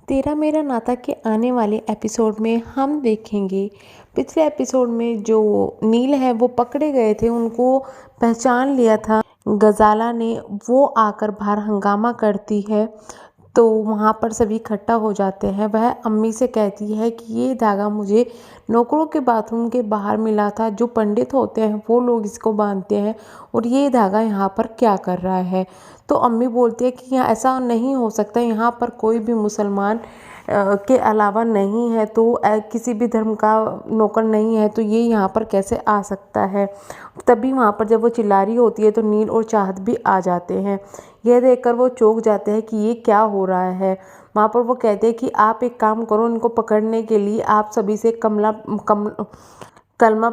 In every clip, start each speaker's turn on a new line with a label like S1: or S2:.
S1: तेरा मेरा नाता के आने वाले एपिसोड में हम देखेंगे। पिछले एपिसोड में जो नील है वो पकड़े गए थे, उनको पहचान लिया था गजाला ने। वो आकर बाहर हंगामा करती है तो वहाँ पर सभी इकट्ठा हो जाते हैं। वह अम्मी से कहती है कि ये धागा मुझे नौकरों के बाथरूम के बाहर मिला था, जो पंडित होते हैं वो लोग इसको बांधते हैं, और ये धागा यहाँ पर क्या कर रहा है। तो अम्मी बोलती है कि यहाँ ऐसा नहीं हो सकता, यहाँ पर कोई भी मुसलमान के अलावा नहीं है, तो किसी भी धर्म का नौकर नहीं है, तो ये यहाँ पर कैसे आ सकता है। तभी वहाँ पर जब वो चिल्ला रही होती है तो नील और चाहत भी आ जाते हैं। यह देखकर वो चौंक जाते हैं कि ये क्या हो रहा है। वहाँ पर वो कहते हैं कि आप एक काम करो, इनको पकड़ने के लिए आप सभी से कलमा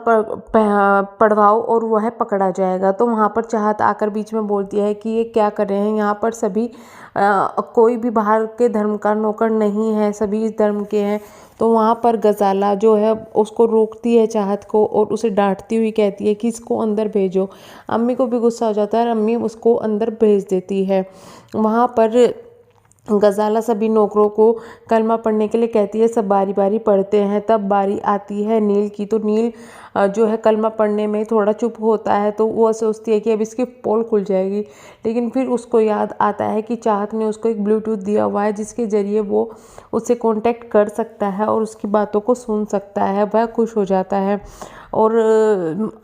S1: पढ़वाओ और वह पकड़ा जाएगा। तो वहाँ पर चाहत आकर बीच में बोलती है कि ये क्या कर रहे हैं, यहाँ पर सभी कोई भी बाहर के धर्म का नौकर नहीं है, सभी इस धर्म के हैं। तो वहाँ पर गजाला जो है उसको रोकती है चाहत को, और उसे डांटती हुई कहती है कि इसको अंदर भेजो। अम्मी को भी गुस्सा हो जाता है और अम्मी उसको अंदर भेज देती है। वहाँ पर गजाला सभी नौकरों को कलमा पढ़ने के लिए कहती है। सब बारी बारी पढ़ते हैं। तब बारी आती है नील की। तो नील जो है कलमा पढ़ने में थोड़ा चुप होता है, तो वो सोचती है कि अब इसकी पोल खुल जाएगी। लेकिन फिर उसको याद आता है कि चाहत ने उसको एक ब्लूटूथ दिया हुआ है, जिसके ज़रिए वो उससे कांटेक्ट कर सकता है और उसकी बातों को सुन सकता है। वह खुश हो जाता है और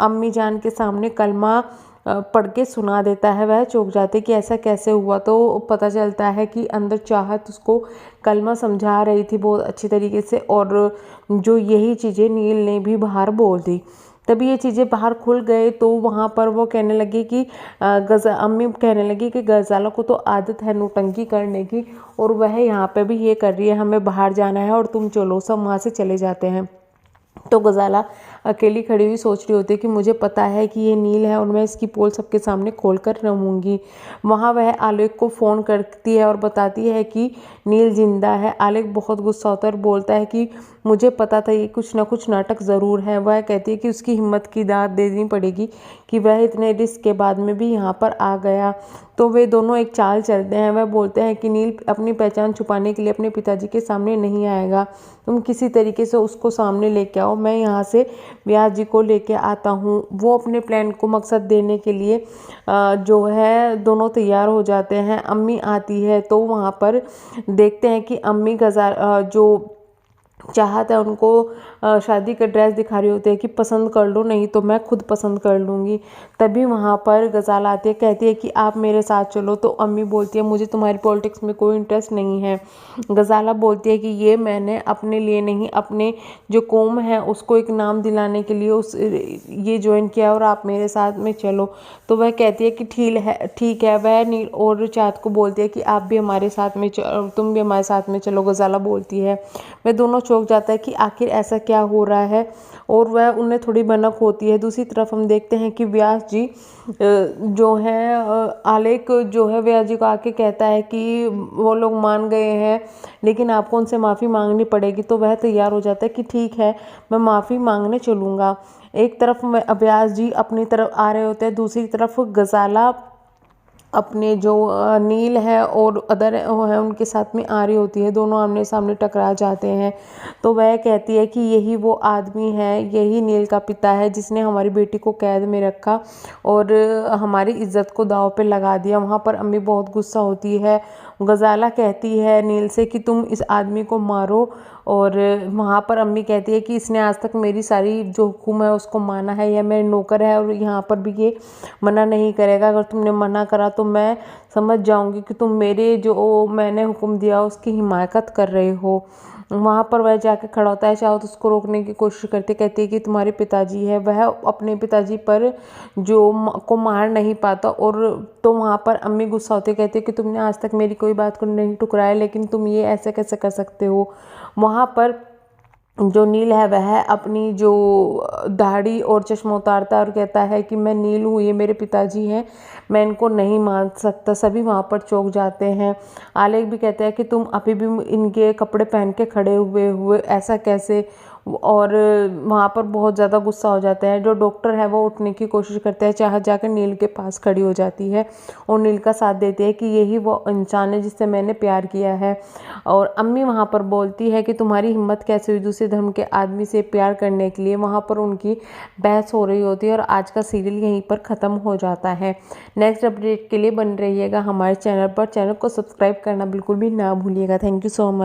S1: अम्मी जान के सामने कलमा पढ़ के सुना देता है। वह चौंक जाते कि ऐसा कैसे हुआ। तो पता चलता है कि अंदर चाहत उसको कलमा समझा रही थी बहुत अच्छी तरीके से, और जो यही चीज़ें नील ने भी बाहर बोल दी। तभी ये चीज़ें बाहर खुल गए तो वहाँ पर वो कहने लगी कि अम्मी कहने लगी कि गजाला को तो आदत है नौटंकी करने की, और वह यहाँ पे भी ये कर रही है, हमें बाहर जाना है और तुम चलो। सब वहाँ से चले जाते हैं। तो गजाला अकेली खड़ी हुई सोच रही होती है कि मुझे पता है कि ये नील है और मैं इसकी पोल सबके सामने खोल कर रहूँगी। वहाँ वह आलोक को फ़ोन करती है और बताती है कि नील जिंदा है। आलोक बहुत गुस्सा होता है और बोलता है कि मुझे पता था ये कुछ ना कुछ नाटक ज़रूर है। वह कहती है कि उसकी हिम्मत की दाद देनी पड़ेगी कि वह इतने रिस्क के बाद में भी यहाँ पर आ गया। तो वे दोनों एक चाल चलते हैं। वह बोलते हैं कि नील अपनी पहचान छुपाने के लिए अपने पिताजी के सामने नहीं आएगा, तुम किसी तरीके से उसको सामने लेके आओ, मैं यहाँ से व्यास जी को लेके आता हूँ। वो अपने प्लान को मकसद देने के लिए जो है दोनों तैयार हो जाते हैं। अम्मी आती है तो वहाँ पर देखते हैं कि अम्मी जो चाहत है उनको शादी का ड्रेस दिखा रही होती है कि पसंद कर लो, नहीं तो मैं खुद पसंद कर लूँगी। तभी वहाँ पर गजाला आती है, कहती है कि आप मेरे साथ चलो। तो अम्मी बोलती है मुझे तुम्हारी पॉलिटिक्स में कोई इंटरेस्ट नहीं है। गजाला बोलती है कि ये मैंने अपने लिए नहीं, अपने जो कौम है उसको एक नाम दिलाने के लिए ये ज्वाइन किया, और आप मेरे साथ में चलो। तो वह कहती है कि ठीक है। वह नील और चाहत को बोलती है कि आप भी हमारे साथ में तुम भी हमारे साथ में चलो। गजाला बोलती है। वह दोनों चौंक जाता है कि आखिर ऐसा क्या हो रहा है, और वह उन्हें थोड़ी भनक होती है। दूसरी तरफ हम देखते हैं कि व्यास जी जो है आलेख जो है व्यास जी को आके कहता है कि वो लोग मान गए हैं, लेकिन आपको उनसे माफ़ी मांगनी पड़ेगी। तो वह तैयार हो जाता है कि ठीक है, मैं माफ़ी मांगने चलूँगा। एक तरफ व्यास जी अपनी तरफ आ रहे होते हैं, दूसरी तरफ गजाला अपने जो नील है और अदर है उनके साथ में आ रही होती है। दोनों आमने सामने टकरा जाते हैं। तो वह कहती है कि यही वो आदमी है, यही नील का पिता है जिसने हमारी बेटी को कैद में रखा और हमारी इज्जत को दांव पे लगा दिया। वहाँ पर अम्मी बहुत गुस्सा होती है। गजाला कहती है नील से कि तुम इस आदमी को मारो, और वहाँ पर अम्मी कहती है कि इसने आज तक मेरी सारी जो हुक्म है उसको माना है, यह मेरे नौकर है और यहाँ पर भी ये मना नहीं करेगा। अगर तुमने मना करा तो मैं समझ जाऊंगी कि तुम मेरे जो मैंने हुक्म दिया उसकी हिमायत कर रहे हो। वहाँ पर वह जाके खड़ा होता है। चाहो तो उसको रोकने की कोशिश करती कहती है कि तुम्हारे पिताजी है, वह अपने पिताजी पर को मार नहीं पाता। और तो वहाँ पर अम्मी गुस्सा होती कहती है कि तुमने आज तक मेरी कोई बात को नहीं टुकराया, लेकिन तुम ये ऐसे कैसे कर सकते हो। वहाँ पर जो नील है वह अपनी जो दाढ़ी और चश्मा उतारता है और कहता है कि मैं नील हूँ, ये मेरे पिताजी हैं, मैं इनको नहीं मान सकता। सभी वहाँ पर चौंक जाते हैं। आलेख भी कहते हैं कि तुम अभी भी इनके कपड़े पहन के खड़े हुए ऐसा कैसे। और वहाँ पर बहुत ज़्यादा गुस्सा हो जाता है। जो डॉक्टर है वो उठने की कोशिश करता है, चाह जाकर नील के पास खड़ी हो जाती है और नील का साथ देती है कि यही वो इंसान है जिससे मैंने प्यार किया है। और अम्मी वहाँ पर बोलती है कि तुम्हारी हिम्मत कैसे हुई दूसरे धर्म के आदमी से प्यार करने के लिए। वहाँ पर उनकी बहस हो रही होती है और आज का सीरियल यहीं पर ख़त्म हो जाता है। नेक्स्ट अपडेट के लिए बन रहिएगा हमारे चैनल पर। चैनल को सब्सक्राइब करना बिल्कुल भी ना भूलिएगा। Thank you so much.